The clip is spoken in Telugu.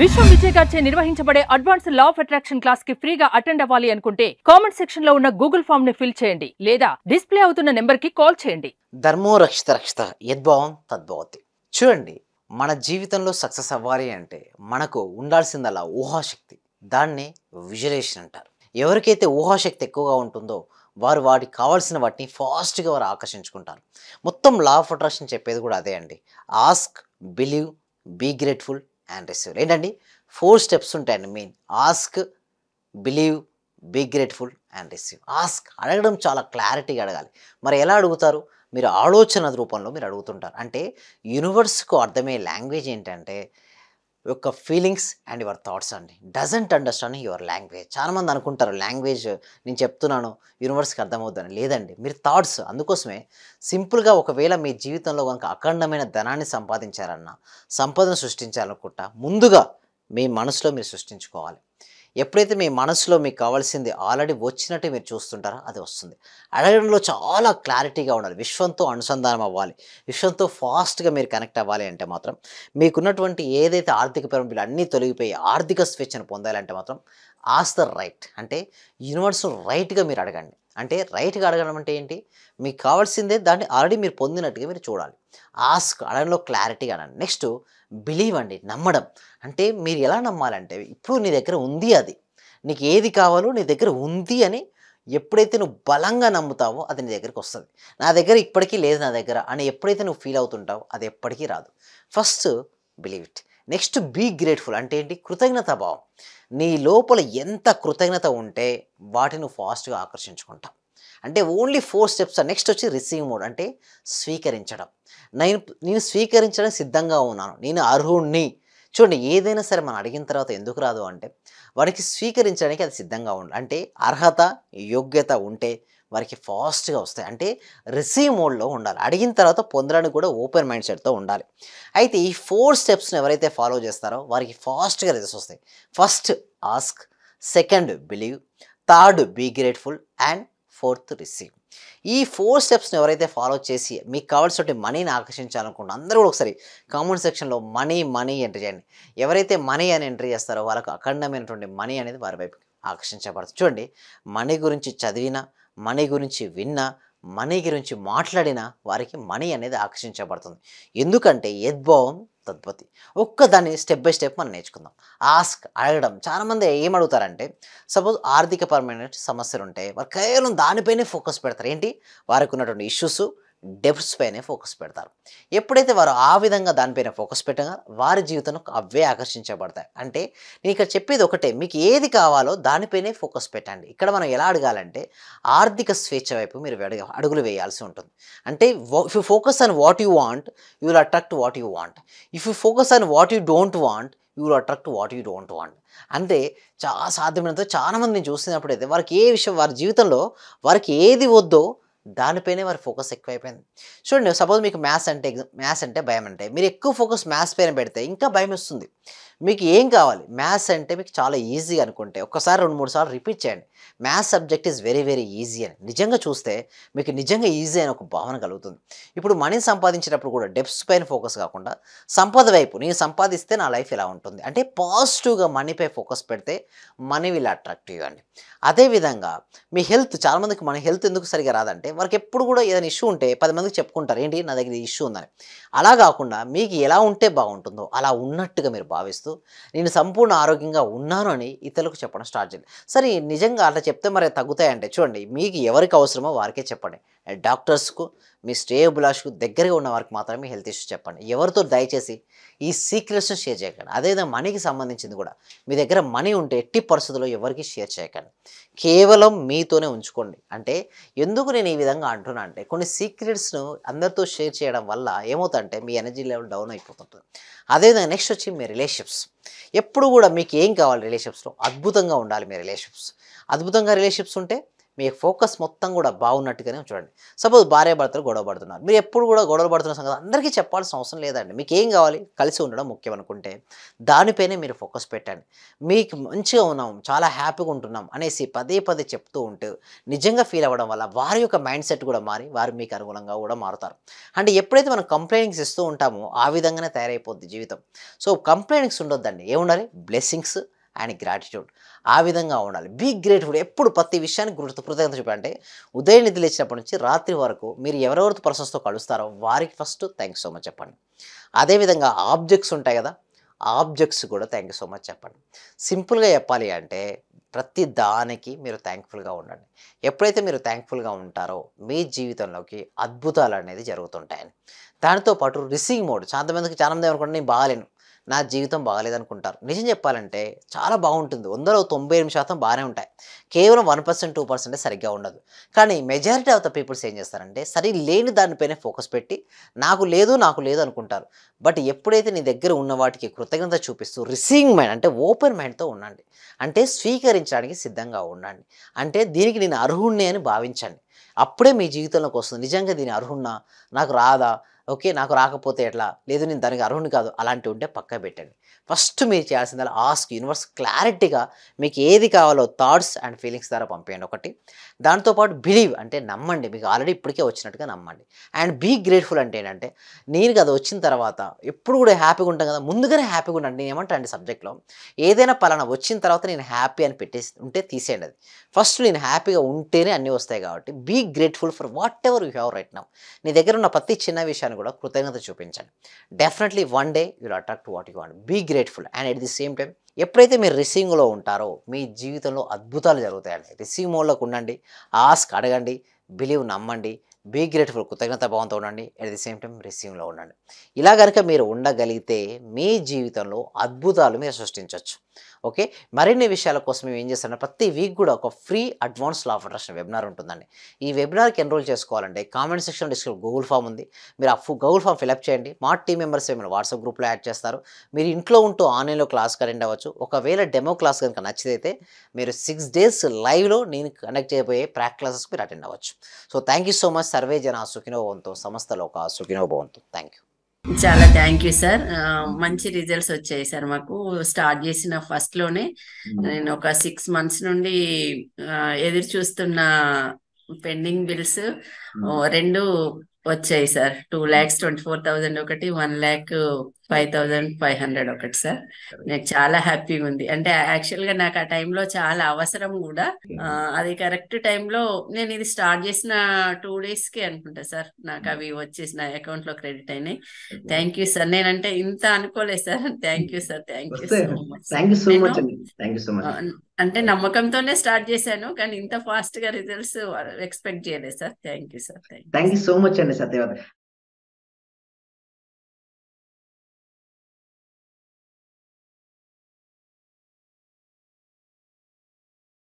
విశ్వం విజయ్ గారిచే నిర్వహించబడే advance law of attraction class కి ఫ్రీగా అటెండ్ అవ్వాలి అనుకుంటే కామెంట్ సెక్షన్ లో ఉన్న గూగుల్ ఫామ్ ని ఫిల్ చేయండి లేదా డిస్ప్లే అవుతున్న నెంబర్ కి కాల్ చేయండి. ధర్మో రక్షిత రక్షిత యద్భావం తద్భవతి. చూడండి, మన జీవితంలో సక్సెస్ అవ్వాలి అంటే మనకు ఉండాల్సిందల్లా ఊహాశక్తి. దాన్ని విజువలైజేషన్ అంటారు. ఎవరికైతే ఊహాశక్తి ఎక్కువగా ఉంటుందో వారు వాటికి కావాల్సిన వాటిని ఫాస్ట్గా వారు ఆకర్షించుకుంటారు. మొత్తం లా ఆఫ్ అట్రాక్షన్ చెప్పేది కూడా అదే అండి. Ask, believe, be grateful and receive. ఏంటండి 4 స్టెప్స్ ఉంటాయండి main. Ask, believe, be grateful and receive. Ask అడగడం చాలా క్లారిటీగా అడగాలి. మరి ఎలా అడుగుతారు? మీరు ఆలోచన రూపంలో మీరు అడుగుతుంటారు. అంటే యూనివర్స్కు అర్థమయ్యే లాంగ్వేజ్ ఏంటంటే యొక్క ఫీలింగ్స్ అండ్ యువర్ థాట్స్ అండి. Doesn't understand your language. చాలామంది అనుకుంటారు లాంగ్వేజ్ నేను చెప్తున్నాను యూనివర్స్కి అర్థమవుతుందని. లేదండి, మీరు థాట్స్. అందుకోసమే సింపుల్గా ఒకవేళ మీ జీవితంలో కనుక అఖండమైన ధనాన్ని సంపాదించారన్నా, సంపదను సృష్టించాలనుకుంటా ముందుగా మీ మనసులో మీరు సృష్టించుకోవాలి. ఎప్పుడైతే మీ మనసులో మీకు కావాల్సింది ఆల్రెడీ వచ్చినట్టు మీరు చూస్తుంటారో అది వస్తుంది. అడగడంలో చాలా క్లారిటీగా ఉండాలి. విశ్వంతో అనుసంధానం అవ్వాలి. విశ్వంతో ఫాస్ట్గా మీరు కనెక్ట్ అవ్వాలి అంటే మాత్రం మీకున్నటువంటి ఏదైతే ఆర్థిక పిరమిడ్లు అన్నీ తొలగిపోయి ఆర్థిక స్వేచ్ఛను పొందాలంటే మాత్రం ఆస్ ద రైట్. అంటే యూనివర్స్ రైట్గా మీరు అడగండి. అంటే రైట్గా అడగడం అంటే ఏంటి? మీకు కావాల్సిందే దాన్ని ఆల్రెడీ మీరు పొందినట్టుగా మీరు చూడాలి. ఆస్క్ అడగడంలో క్లారిటీగా అనండి. నెక్స్ట్ బిలీవ్ అండి, నమ్మడం. అంటే మీరు ఎలా నమ్మాలంటే ఇప్పుడు నీ దగ్గర ఉంది, అది నీకు ఏది కావాలో నీ దగ్గర ఉంది అని ఎప్పుడైతే నువ్వు బలంగా నమ్ముతావో అది నీ దగ్గరికి వస్తుంది. నా దగ్గర ఇప్పటికీ లేదు నా దగ్గర అని ఎప్పుడైతే నువ్వు ఫీల్ అవుతుంటావో అది ఎప్పటికీ రాదు. First believe it. Next be grateful. అంటే ఏంటి? కృతజ్ఞత భావం. నీ లోపల ఎంత కృతజ్ఞత ఉంటే వాటిని నువ్వు ఫాస్ట్గా ఆకర్షించుకుంటావు. అంటే ఓన్లీ 4 స్టెప్స్. నెక్స్ట్ వచ్చి రిసీవ్ మోడ్. అంటే స్వీకరించడం. నేను స్వీకరించడానికి సిద్ధంగా ఉన్నాను, నేను అర్హుణ్ణి. చూడండి, ఏదైనా సరే మనం అడిగిన తర్వాత ఎందుకు రాదు అంటే వారికి స్వీకరించడానికి అది సిద్ధంగా ఉండాలి. అంటే అర్హత, యోగ్యత ఉంటే వారికి ఫాస్ట్గా వస్తాయి. అంటే రిసీవ్ మోడ్లో ఉండాలి. అడిగిన తర్వాత పొందడానికి కూడా ఓపెన్ మైండ్ సెట్తో ఉండాలి. అయితే ఈ 4 స్టెప్స్ని ఎవరైతే ఫాలో చేస్తారో వారికి ఫాస్ట్గా రిజల్ట్స్ వస్తాయి. First ask, second believe, third be grateful and 4th receive. ఈ 4 స్టెప్స్ని ఎవరైతే ఫాలో చేసి మీకు కావాల్సిన మనీని ఆకర్షించాలనుకుంటున్నారో అందరూ కూడా ఒకసారి కామెంట్ సెక్షన్లో మనీ మనీ ఎంటర్ చేయండి. ఎవరైతే మనీ అని ఎంటర్ చేస్తారో వాళ్ళకు అఖండమైనటువంటి మనీ అనేది వారి వైపు ఆకర్షించబడుతుంది. చూడండి, మనీ గురించి చదివినా, మనీ గురించి విన్నా, మనీ గురించి మాట్లాడినా వారికి మనీ అనేది ఆకర్షించబడుతుంది. ఎందుకంటే యద్భావం తద్భవతి. దాన్ని స్టెప్ బై స్టెప్ మనం నేర్చుకుందాం. ఆస్క్ అడగడం. చాలామంది ఏం అడుగుతారంటే సపోజ్ ఆర్థికపరమైన సమస్యలు ఉంటాయి, వారు కేవలం దానిపైనే ఫోకస్ పెడతారు. ఏంటి? వారికి ఉన్నటువంటి ఇష్యూస్, డెబ్ట్స్ పైనే ఫోకస్ పెడతారు. ఎప్పుడైతే వారు ఆ విధంగా దానిపైన ఫోకస్ పెట్టగా వారి జీవితంలో అవే ఆకర్షించబడతాయి. అంటే నేను ఇక్కడ చెప్పేది ఒకటే, మీకు ఏది కావాలో దానిపైనే ఫోకస్ పెట్టండి. ఇక్కడ మనం ఎలా అడగాలంటే ఆర్థిక స్వేచ్ఛ వైపు మీరు అడుగులు వేయాల్సి ఉంటుంది. అంటే if you focus on what you want you will attract what you want. If you focus on what you don't want you will attract what you don't want. అంటే సాధ్యమైనంత చాలామందిని చూసినప్పుడైతే వారికి ఏ విషయం, వారి జీవితంలో వారికి ఏది వద్దో దానిపైనే వారి ఫోకస్ ఎక్కువైపోయింది. చూడండి, సపోజ్ మీకు మ్యాథ్స్ అంటే భయం అంటే మీరు ఎక్కువ ఫోకస్ మ్యాథ్స్ పైన పెడితే ఇంకా భయం వస్తుంది. మీకు ఏం కావాలి? మ్యాథ్స్ అంటే మీకు చాలా ఈజీ అనుకుంటే ఒక్కసారి 2-3 సార్లు రిపీట్ చేయండి. Maths subject is very very easy అని నిజంగా చూస్తే మీకు నిజంగా ఈజీ అని ఒక భావన కలుగుతుంది. ఇప్పుడు మనీ సంపాదించేటప్పుడు కూడా డెప్స్ పైన ఫోకస్ కాకుండా సంపద వైపు, నేను సంపాదిస్తే నా లైఫ్ ఎలా ఉంటుంది అంటే పాజిటివ్గా మనీపై ఫోకస్ పెడితే మనీ విల్ అట్రాక్ట్ యూ అండి. అదేవిధంగా మీ హెల్త్, చాలామందికి మన హెల్త్ ఎందుకు సరిగా రాదంటే వారికి ఎప్పుడు కూడా ఏదైనా ఇష్యూ ఉంటే 10 మందికి చెప్పుకుంటారు, ఏంటి నా దగ్గర ఇష్యూ ఉందని. అలా కాకుండా మీకు ఎలా ఉంటే బాగుంటుందో అలా ఉన్నట్టుగా మీరు భావిస్తూ నేను సంపూర్ణ ఆరోగ్యంగా ఉన్నాను అని ఇతరులకు చెప్పడం స్టార్ట్ చేయండి. సరే, నిజంగా అట్లా చెప్తే మరి తగ్గుతాయంటే చూడండి, మీకు ఎవరికి అవసరమో వారికే చెప్పండి. డాక్టర్స్కు, మీ శ్రేయోభిలాషకు దగ్గరగా ఉన్న వారికి మాత్రమే హెల్త్ ఇష్యూస్ చెప్పండి. ఎవరితో దయచేసి ఈ సీక్రెట్స్ని షేర్ చేయకండి. అదేవిధంగా మనీకి సంబంధించింది కూడా మీ దగ్గర మనీ ఉంటే ఎట్టి పరిస్థితుల్లో ఎవరికి షేర్ చేయకండి. కేవలం మీతోనే ఉంచుకోండి. అంటే ఎందుకు నేను ఈ విధంగా అంటున్నా అంటే కొన్ని సీక్రెట్స్ను అందరితో షేర్ చేయడం వల్ల ఏమవుతుందంటే మీ ఎనర్జీ లెవెల్ డౌన్ అయిపోతుంటుంది. అదేవిధంగా నెక్స్ట్ వచ్చి మీ రిలేషన్షిప్స్. ఎప్పుడు కూడా మీకు ఏం కావాలి రిలేషన్షిప్స్లో? అద్భుతంగా ఉండాలి మీ రిలేషన్షిప్స్. అద్భుతంగా రిలేషన్షిప్స్ ఉంటే మీ ఫోకస్ మొత్తం కూడా బాగున్నట్టుగానే చూడండి. సపోజ్ భార్యాభర్తలు గొడవ పడుతున్నారు. మీరు ఎప్పుడు కూడా గొడవలు పడుతున్న సంగతి అందరికీ చెప్పాల్సిన అవసరం లేదండి. మీకేం కావాలి? కలిసి ఉండడం ముఖ్యం అనుకుంటే దానిపైనే మీరు ఫోకస్ పెట్టండి. మీకు మంచిగా ఉన్నాం, చాలా హ్యాపీగా ఉంటున్నాం అనేసి పదే పదే చెప్తూ ఉంటూ నిజంగా ఫీల్ అవ్వడం వల్ల వారి యొక్క మైండ్ సెట్ కూడా మారి వారు మీకు అనుగుణంగా కూడా మారుతారు. అంటే ఎప్పుడైతే మనం కంప్లైంట్స్ ఇస్తూ ఉంటామో ఆ విధంగానే తయారైపోద్ది జీవితం. సో కంప్లైంట్స్ ఉండొద్దండి. ఏముండాలి? Blessings and gratitude. ఆ విధంగా ఉండాలి. Be grateful. ఎప్పుడు ప్రతి విషయానికి కృతజ్ఞత చూపండి. ఉదయం నిద్ర లేచినప్పటి నుంచి రాత్రి వరకు మీరు ఎవరెవరితో పర్సన్స్‌తో కలుస్తారో వారికి first thank you so much చెప్పండి. అదేవిధంగా ఆబ్జెక్ట్స్ ఉంటాయి కదా! ఆబ్జెక్ట్స్ కూడా థాంక్ యూ సో మచ్ చెప్పండి. సింపుల్‌గా చెప్పాలి అంటే ప్రతి దానికి మీరు థాంక్‌ఫుల్‌గా ఉండండి. ఎప్పుడైతే మీరు థాంక్‌ఫుల్‌గా ఉంటారో మీ జీవితంలోకి అద్భుతాలనేది జరుగుతుంటాయని. దానితో పాటు రిసీవింగ్ మోడ్ చాలామంది ఏమనుకుంటారు నేను బాగాలేను. నా జీవితం బాగాలేదనుకుంటారు. నిజం చెప్పాలంటే చాలా బాగుంటుంది. 100లో 98% బాగానే ఉంటాయి. కేవలం 1%, 2% సరిగ్గా ఉండదు. కానీ మెజారిటీ ఆఫ్ ద పీపుల్స్ ఏం చేస్తారంటే లేని దానిపైనే ఫోకస్ పెట్టి నాకు లేదు అనుకుంటారు. బట్ ఎప్పుడైతే నీ దగ్గర ఉన్న వాటికి కృతజ్ఞత చూపిస్తూ రిసీవింగ్ మైండ్ అంటే ఓపెన్ మైండ్‌తో ఉండండి. అంటే స్వీకరించడానికి సిద్ధంగా ఉండండి. అంటే దీనికి నేను అర్హుడిని అని భావించండి. అప్పుడే మీ జీవితంలోకి వస్తుంది. నిజంగా దీని అర్హుడినా? నాకు రాదా? ఓకే. నాకు రాకపోతే ఎట్లా? లేదు నేను దానికి అర్హుడిని కాదు. అలాంటివి ఉంటే పక్కకు పెట్టండి. ఫస్ట్ మీరు చేయాల్సిందల్లా ఆస్క్ యూనివర్స్ క్లారిటీగా మీకు ఏది కావాలో థాట్స్ అండ్ ఫీలింగ్స్ ద్వారా పంపేయండి ఒకటి. దాంతో పాటు బిలీవ్ అంటే నమ్మండి. మీకు ఆల్రెడీ ఇప్పటికే వచ్చినట్టుగా నమ్మండి. అండ్ బీ గ్రేట్‌ఫుల్ అంటే ఏంటంటే నేను అది వచ్చిన తర్వాత ఎప్పుడు కూడా హ్యాపీగా ఉంటాం కదా! ముందుగానే హ్యాపీగా ఉండండి. నేను ఏమంటానంటే సబ్జెక్ట్‌లో ఏదైనా పలానా వచ్చిన తర్వాత నేను హ్యాపీ అని పెట్టేసి ఉంటే తీసేయండి అది. ఫస్ట్ నేను హ్యాపీగా ఉంటేనే అన్నీ వస్తాయి కాబట్టి be grateful for whatever you have right now. నీ దగ్గర ఉన్న ప్రతి చిన్న విషయాన్ని కూడా కృతజ్ఞత చూపించండి. Definitely one day you will attract to what you want. Be grateful and at the same time ఎప్పుడైతే మీరు రిసీవింగ్‌లో ఉంటారో మీ జీవితంలో అద్భుతాలు జరుగుతాయండి. రిసీవ్ మోడ్‌లోకి ఉండండి. ఆస్క్ అడగండి. బిలీవ్ నమ్మండి. బీ గ్రేట్‌ఫుల్ కృతజ్ఞతా భావంతో ఉండండి. ఎట్ ది సేమ్ టైమ్ రిసీవింగ్‌లో ఉండండి. ఇలా గనుక మీరు ఉండగలిగితే మీ జీవితంలో అద్భుతాలు మీరు సృష్టించొచ్చు. ఓకే. మరిన్ని విషయాల కోసం మేము ఏం చేస్తామంటే ప్రతి వీక్ కూడా ఒక free advance law of attraction webinar ఉంటుందండి. ఈ వెబినార్‌కి ఎన్రోల్ చేసుకోవాలంటే కామెంట్ సెక్షన్‌లో గూగుల్ ఫామ్ ఉంది. మీరు ఆ గూగుల్ ఫామ్ ఫిలప్ చేయండి. మా టీమ్ మెంబర్స్ మిమ్మల్ని వాట్సాప్ గ్రూప్‌లో యాడ్ చేస్తారు. మీరు ఇంట్లో ఉంటూ ఆన్‌లైన్‌లో క్లాస్‌కి అటెండ్ అవ్వచ్చు. ఒకవేళ డెమో క్లాస్ గనుక నచ్చితే మీరు 6 డేస్ లైవ్‌లో నేను కండక్ట్ చేయబోయే ప్రాక్టికల్ క్లాసెస్‌కి మీరు అటెండ్ అవ్వచ్చు. So thank you so much. Survey జన సుఖినో భవంతు. సమస్త లోకా సుఖినో భవంతు. Thank you. చాలా థ్యాంక్ యూ సార్. మంచి రిజల్ట్స్ వచ్చాయి సార్. మాకు స్టార్ట్ చేసిన ఫస్ట్ లోనే నేను ఒక 6 months నుండి ఎదురు చూస్తున్న పెండింగ్ బిల్స్ 2 వచ్చాయి సార్. 2,24,000 ఒకటి, 1,05,500 ఒకటి సార్. నాకు చాలా హ్యాపీగా ఉంది. అంటే యాక్చువల్ గా నాకు ఆ టైంలో చాలా అవసరం కూడా. అది కరెక్ట్ టైంలో నేను ఇది స్టార్ట్ చేసిన 2 days కి అనుకుంటా సార్ నాకు అవి వచ్చేసి నా అకౌంట్ లో క్రెడిట్ అయినాయి. Thank you sir. నేనంటే ఇంత అనుకోలేదు sir. Thank you sir. Thank you so much. Thank you so నేను మచ్ అండి. Thank you so much. అంటే నమ్మకంతోనే స్టార్ట్ చేశాను, కానీ ఇంత ఫాస్ట్ గా రిజల్ట్స్ ఎక్స్పెక్ట్ చేయలేదు sir. Thank you sir. Thank you so much అండి సత్యవతి.